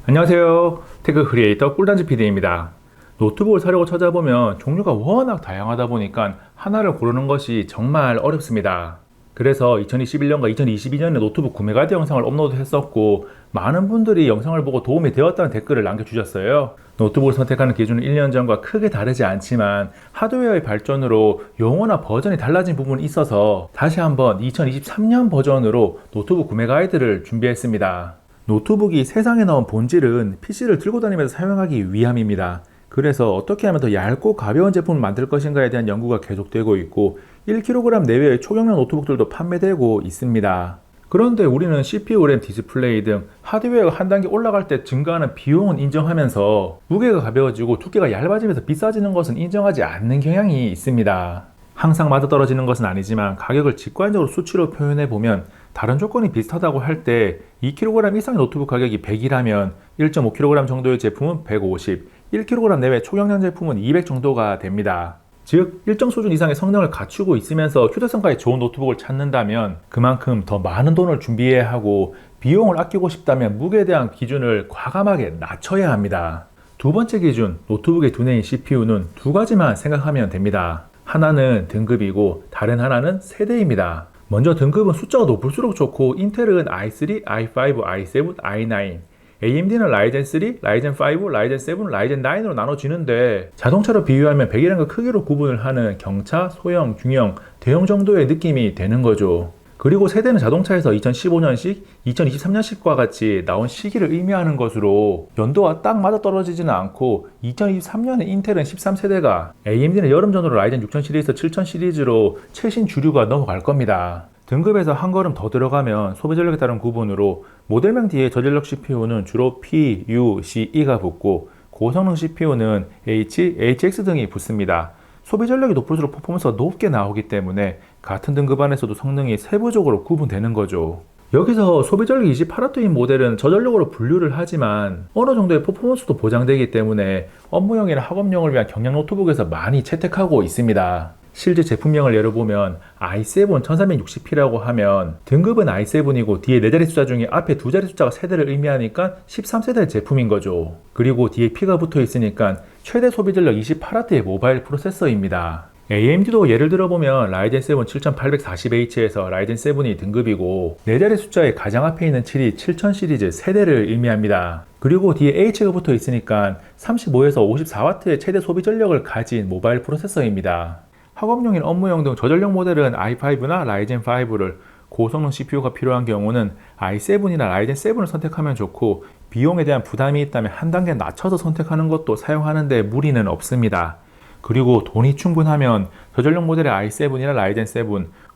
안녕하세요. 테크 크리에이터 꿀단지 PD입니다. 노트북을 사려고 찾아보면 종류가 워낙 다양하다 보니까 하나를 고르는 것이 정말 어렵습니다. 그래서 2021년과 2022년에 노트북 구매 가이드 영상을 업로드했었고, 많은 분들이 영상을 보고 도움이 되었다는 댓글을 남겨주셨어요. 노트북을 선택하는 기준은 1년 전과 크게 다르지 않지만 하드웨어의 발전으로 용어나 버전이 달라진 부분이 있어서 다시 한번 2023년 버전으로 노트북 구매 가이드를 준비했습니다. 노트북이 세상에 나온 본질은 PC를 들고 다니면서 사용하기 위함입니다. 그래서 어떻게 하면 더 얇고 가벼운 제품을 만들 것인가에 대한 연구가 계속되고 있고 1kg 내외의 초경량 노트북들도 판매되고 있습니다. 그런데 우리는 CPU, 램, 디스플레이 등 하드웨어가 한 단계 올라갈 때 증가하는 비용은 인정하면서 무게가 가벼워지고 두께가 얇아지면서 비싸지는 것은 인정하지 않는 경향이 있습니다. 항상 맞아떨어지는 것은 아니지만 가격을 직관적으로 수치로 표현해보면 다른 조건이 비슷하다고 할 때 2kg 이상의 노트북 가격이 100이라면 1.5kg 정도의 제품은 150, 1kg 내외 초경량 제품은 200 정도가 됩니다. 즉 일정 수준 이상의 성능을 갖추고 있으면서 휴대성까지 좋은 노트북을 찾는다면 그만큼 더 많은 돈을 준비해야 하고 비용을 아끼고 싶다면 무게에 대한 기준을 과감하게 낮춰야 합니다. 두 번째 기준, 노트북의 두뇌인 CPU는 두 가지만 생각하면 됩니다. 하나는 등급이고 다른 하나는 세대입니다. 먼저 등급은 숫자가 높을수록 좋고 인텔은 i3, i5, i7, i9, AMD는 라이젠 3, 라이젠 5, 라이젠 7, 라이젠 9으로 나눠지는데 자동차로 비유하면 배기량과 크기로 구분을 하는 경차, 소형, 중형, 대형 정도의 느낌이 되는 거죠. 그리고 세대는 자동차에서 2015년식, 2023년식과 같이 나온 시기를 의미하는 것으로 연도와 딱 맞아떨어지지는 않고 2023년에 인텔은 13세대가, AMD는 여름 전후로 라이젠 6000 시리즈, 7000 시리즈로 최신 주류가 넘어갈 겁니다. 등급에서 한 걸음 더 들어가면 소비 전력에 따른 구분으로 모델명 뒤에 저전력 CPU는 주로 P, U, C, E가 붙고 고성능 CPU는 H, HX 등이 붙습니다. 소비 전력이 높을수록 퍼포먼스가 높게 나오기 때문에 같은 등급 안에서도 성능이 세부적으로 구분되는 거죠. 여기서 소비 전력 28W인 모델은 저전력으로 분류를 하지만 어느 정도의 퍼포먼스도 보장되기 때문에 업무용이나 학업용을 위한 경량 노트북에서 많이 채택하고 있습니다. 실제 제품명을 예로 보면 i7 1360P라고 하면 등급은 i7이고 뒤에 4자리 숫자 중에 앞에 2자리 숫자가 세대를 의미하니까 13세대 제품인 거죠. 그리고 뒤에 P가 붙어 있으니까 최대 소비전력 28W의 모바일 프로세서입니다. AMD도 예를 들어보면 라이젠 7 7840H에서 라이젠 7이 등급이고 4자리 숫자의 가장 앞에 있는 7이 7000 시리즈 세대를 의미합니다. 그리고 뒤에 H가 붙어 있으니까 35에서 54W의 최대 소비 전력을 가진 모바일 프로세서입니다. 학업용인 업무용 등 저전력 모델은 i5나 라이젠 5를, 고성능 CPU가 필요한 경우는 i7이나 라이젠 7을 선택하면 좋고 비용에 대한 부담이 있다면 한 단계 낮춰서 선택하는 것도 사용하는데 무리는 없습니다. 그리고 돈이 충분하면 저전력 모델의 i7이나 라이젠 7,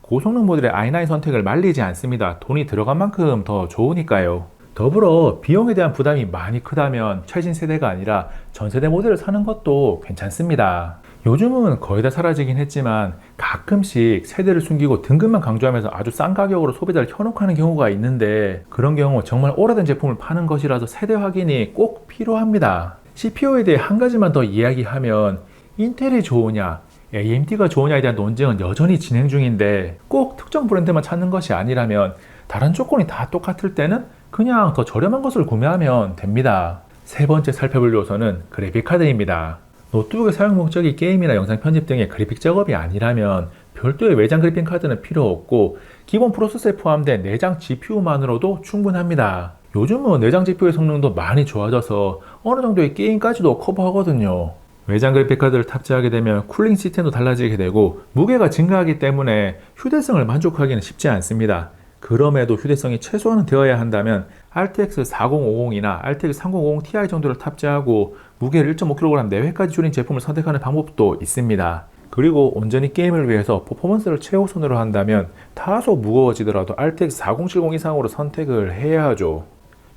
고성능 모델의 i9 선택을 말리지 않습니다. 돈이 들어간 만큼 더 좋으니까요. 더불어 비용에 대한 부담이 많이 크다면 최신 세대가 아니라 전세대 모델을 사는 것도 괜찮습니다. 요즘은 거의 다 사라지긴 했지만 가끔씩 세대를 숨기고 등급만 강조하면서 아주 싼 가격으로 소비자를 현혹하는 경우가 있는데 그런 경우 정말 오래된 제품을 파는 것이라서 세대 확인이 꼭 필요합니다. CPU에 대해 한 가지만 더 이야기하면 인텔이 좋으냐, AMD가 좋으냐에 대한 논쟁은 여전히 진행 중인데 꼭 특정 브랜드만 찾는 것이 아니라면 다른 조건이 다 똑같을 때는 그냥 더 저렴한 것을 구매하면 됩니다. 세 번째 살펴볼 요소는 그래픽카드입니다. 노트북의 사용 목적이 게임이나 영상 편집 등의 그래픽 작업이 아니라면 별도의 외장 그래픽 카드는 필요 없고 기본 프로세서에 포함된 내장 GPU만으로도 충분합니다. 요즘은 내장 GPU의 성능도 많이 좋아져서 어느 정도의 게임까지도 커버하거든요. 외장 그래픽 카드를 탑재하게 되면 쿨링 시스템도 달라지게 되고 무게가 증가하기 때문에 휴대성을 만족하기는 쉽지 않습니다. 그럼에도 휴대성이 최소한은 되어야 한다면 RTX 4050이나 RTX 3050 Ti 정도를 탑재하고 무게를 1.5kg 내외까지 줄인 제품을 선택하는 방법도 있습니다. 그리고 온전히 게임을 위해서 퍼포먼스를 최우선으로 한다면 다소 무거워지더라도 RTX 4070 이상으로 선택을 해야 하죠.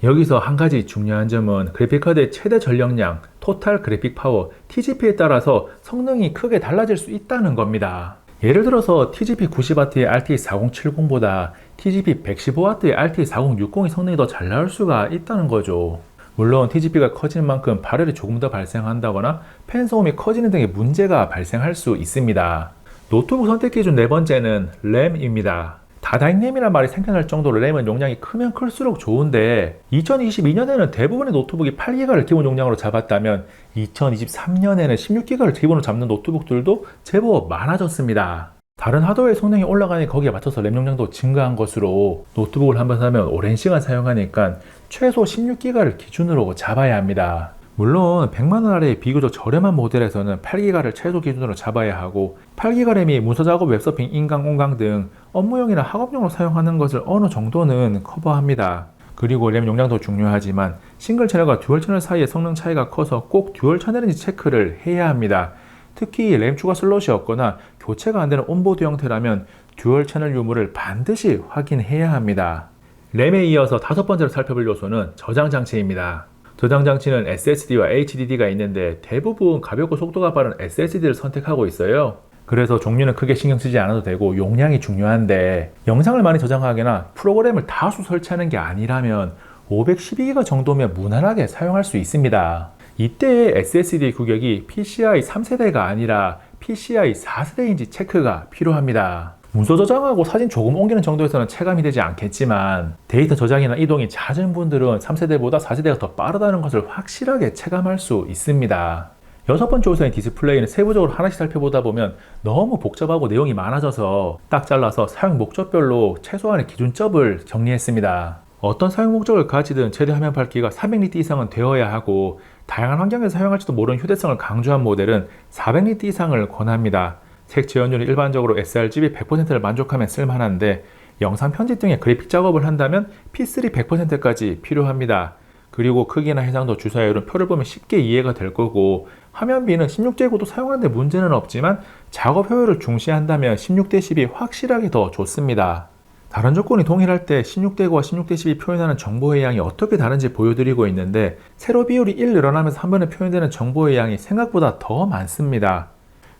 여기서 한 가지 중요한 점은 그래픽카드의 최대 전력량, 토탈 그래픽 파워, TGP에 따라서 성능이 크게 달라질 수 있다는 겁니다. 예를 들어서 TGP 90W의 RTX 4070보다 TGP 115W의 RTX 4060의 성능이 더 잘 나올 수가 있다는 거죠. 물론 TGP가 커지는 만큼 발열이 조금 더 발생한다거나 팬 소음이 커지는 등의 문제가 발생할 수 있습니다. 노트북 선택 기준 네 번째는 램입니다. 다다익램이란 말이 생겨날 정도로 램은 용량이 크면 클수록 좋은데 2022년에는 대부분의 노트북이 8기가를 기본 용량으로 잡았다면 2023년에는 16기가를 기본으로 잡는 노트북들도 제법 많아졌습니다. 다른 하드웨어의 성능이 올라가니 거기에 맞춰서 램 용량도 증가한 것으로 노트북을 한번 사면 오랜 시간 사용하니까 최소 16기가를 기준으로 잡아야 합니다. 물론 100만원 아래의 비교적 저렴한 모델에서는 8기가를 최소 기준으로 잡아야 하고 8기가 램이 문서작업, 웹서핑, 인강, 온강 등 업무용이나 학업용으로 사용하는 것을 어느 정도는 커버합니다. 그리고 램 용량도 중요하지만 싱글 채널과 듀얼 채널 사이의 성능 차이가 커서 꼭 듀얼 채널인지 체크를 해야 합니다. 특히 램 추가 슬롯이 없거나 교체가 안 되는 온보드 형태라면 듀얼 채널 유무를 반드시 확인해야 합니다. 램에 이어서 다섯 번째로 살펴볼 요소는 저장 장치입니다. 저장 장치는 SSD와 HDD가 있는데 대부분 가볍고 속도가 빠른 SSD를 선택하고 있어요. 그래서 종류는 크게 신경 쓰지 않아도 되고 용량이 중요한데 영상을 많이 저장하거나 프로그램을 다수 설치하는 게 아니라면 512기가 정도면 무난하게 사용할 수 있습니다. 이때의 SSD 규격이 PCI 3세대가 아니라 PCI 4세대인지 체크가 필요합니다. 문서 저장하고 사진 조금 옮기는 정도에서는 체감이 되지 않겠지만 데이터 저장이나 이동이 잦은 분들은 3세대보다 4세대가 더 빠르다는 것을 확실하게 체감할 수 있습니다. 여섯 번째 요소인 디스플레이는 세부적으로 하나씩 살펴보다 보면 너무 복잡하고 내용이 많아져서 딱 잘라서 사용 목적별로 최소한의 기준점을 정리했습니다. 어떤 사용 목적을 가지든 최대 화면 밝기가 300니트 이상은 되어야 하고 다양한 환경에서 사용할지도 모르는 휴대성을 강조한 모델은 400니트 이상을 권합니다. 색 재현율이 일반적으로 sRGB 100%를 만족하면 쓸만한데 영상 편집 등의 그래픽 작업을 한다면 P3 100%까지 필요합니다. 그리고 크기나 해상도, 주사율은 표를 보면 쉽게 이해가 될 거고 화면비는 16대9도 사용하는데 문제는 없지만 작업 효율을 중시한다면 16대10이 확실하게 더 좋습니다. 다른 조건이 동일할 때 16대9와 16대10이 표현하는 정보의 양이 어떻게 다른지 보여드리고 있는데 세로 비율이 1 늘어나면서 한 번에 표현되는 정보의 양이 생각보다 더 많습니다.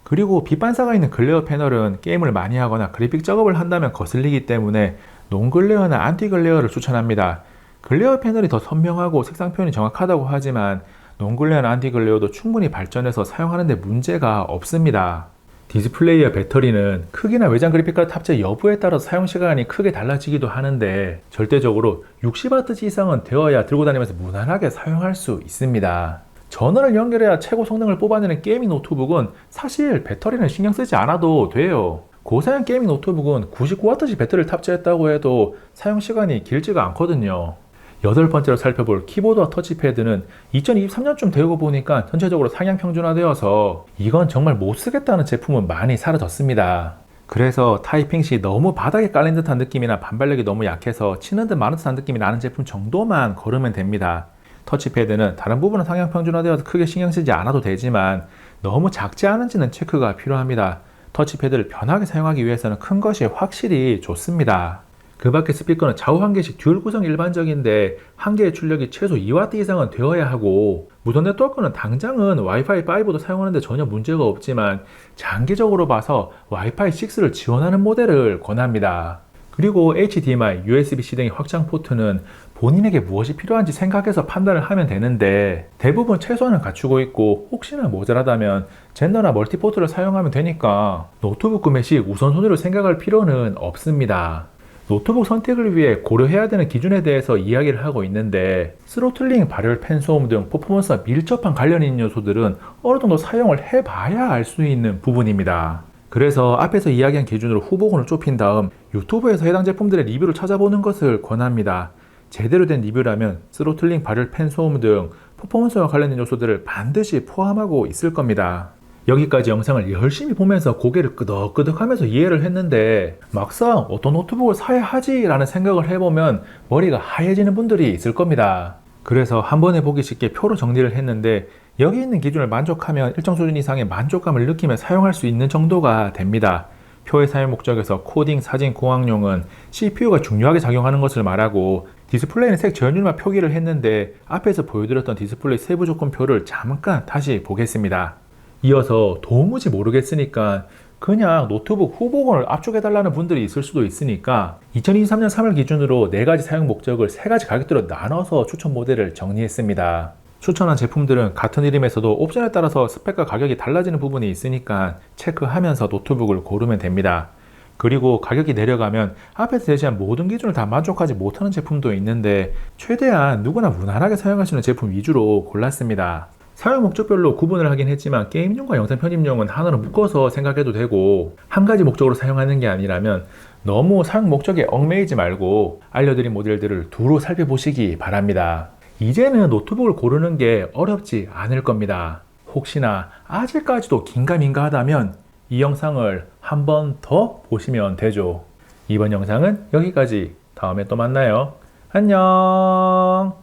그리고 빛 반사가 있는 글레어 패널은 게임을 많이 하거나 그래픽 작업을 한다면 거슬리기 때문에 논글레어나 안티 글레어를 추천합니다. 글레어 패널이 더 선명하고 색상 표현이 정확하다고 하지만 논글레어나 안티 글레어도 충분히 발전해서 사용하는데 문제가 없습니다. 디스플레이와 배터리는 크기나 외장 그래픽카드 탑재 여부에 따라서 사용 시간이 크게 달라지기도 하는데 절대적으로 60W 이상은 되어야 들고 다니면서 무난하게 사용할 수 있습니다. 전원을 연결해야 최고 성능을 뽑아내는 게이밍 노트북은 사실 배터리는 신경 쓰지 않아도 돼요. 고사양 게이밍 노트북은 99W 배터리를 탑재했다고 해도 사용 시간이 길지가 않거든요. 여덟 번째로 살펴볼 키보드와 터치패드는 2023년쯤 되고 보니까 전체적으로 상향 평준화되어서 이건 정말 못 쓰겠다는 제품은 많이 사라졌습니다. 그래서 타이핑 시 너무 바닥에 깔린 듯한 느낌이나 반발력이 너무 약해서 치는 듯 마는 듯한 느낌이 나는 제품 정도만 고르면 됩니다. 터치패드는 다른 부분은 상향 평준화되어서 크게 신경 쓰지 않아도 되지만 너무 작지 않은지는 체크가 필요합니다. 터치패드를 편하게 사용하기 위해서는 큰 것이 확실히 좋습니다. 그 밖에 스피커는 좌우 한 개씩 듀얼 구성 일반적인데 한 개의 출력이 최소 2W 이상은 되어야 하고 무선 네트워크는 당장은 와이파이 5도 사용하는데 전혀 문제가 없지만 장기적으로 봐서 와이파이 6를 지원하는 모델을 권합니다. 그리고 HDMI, USB-C 등의 확장 포트는 본인에게 무엇이 필요한지 생각해서 판단을 하면 되는데 대부분 최소한은 갖추고 있고 혹시나 모자라다면 젠더나 멀티포트를 사용하면 되니까 노트북 구매 시 우선순위를 생각할 필요는 없습니다. 노트북 선택을 위해 고려해야 되는 기준에 대해서 이야기를 하고 있는데 스로틀링, 발열, 팬 소음 등 퍼포먼스와 밀접한 관련 있는 요소들은 어느 정도 사용을 해봐야 알 수 있는 부분입니다. 그래서 앞에서 이야기한 기준으로 후보군을 좁힌 다음 유튜브에서 해당 제품들의 리뷰를 찾아보는 것을 권합니다. 제대로 된 리뷰라면 스로틀링, 발열, 팬 소음 등 퍼포먼스와 관련된 요소들을 반드시 포함하고 있을 겁니다. 여기까지 영상을 열심히 보면서 고개를 끄덕끄덕하면서 이해를 했는데 막상 어떤 노트북을 사야 하지 라는 생각을 해보면 머리가 하얘지는 분들이 있을 겁니다. 그래서 한 번에 보기 쉽게 표로 정리를 했는데 여기 있는 기준을 만족하면 일정 수준 이상의 만족감을 느끼며 사용할 수 있는 정도가 됩니다. 표의 사용 목적에서 코딩, 사진, 공학용은 CPU가 중요하게 작용하는 것을 말하고 디스플레이는 색 전율만 표기를 했는데 앞에서 보여드렸던 디스플레이 세부 조건표를 잠깐 다시 보겠습니다. 이어서 도무지 모르겠으니까 그냥 노트북 후보군을 압축해달라는 분들이 있을 수도 있으니까 2023년 3월 기준으로 4가지 사용 목적을 3가지 가격대로 나눠서 추천 모델을 정리했습니다. 추천한 제품들은 같은 이름에서도 옵션에 따라서 스펙과 가격이 달라지는 부분이 있으니까 체크하면서 노트북을 고르면 됩니다. 그리고 가격이 내려가면 앞에서 제시한 모든 기준을 다 만족하지 못하는 제품도 있는데 최대한 누구나 무난하게 사용할 수 있는 제품 위주로 골랐습니다. 사용 목적별로 구분을 하긴 했지만 게임용과 영상 편집용은 하나로 묶어서 생각해도 되고 한 가지 목적으로 사용하는 게 아니라면 너무 사용 목적에 얽매이지 말고 알려드린 모델들을 두루 살펴보시기 바랍니다. 이제는 노트북을 고르는 게 어렵지 않을 겁니다. 혹시나 아직까지도 긴가민가 하다면 이 영상을 한 번 더 보시면 되죠. 이번 영상은 여기까지. 다음에 또 만나요. 안녕.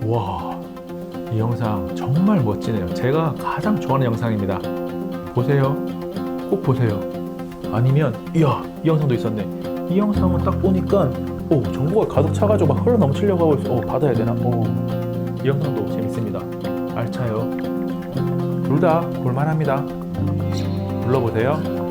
와, 이 영상 정말 멋지네요. 제가 가장 좋아하는 영상입니다. 보세요. 꼭 보세요. 아니면 이야, 이 영상도 있었네. 이 영상은 딱 보니까 정보가 가득 차가지고 막 흘러 넘치려고 하고 있어. 받아야 되나? 이 영상도 재밌습니다. 알차요. 둘 다 볼만합니다. 눌러보세요.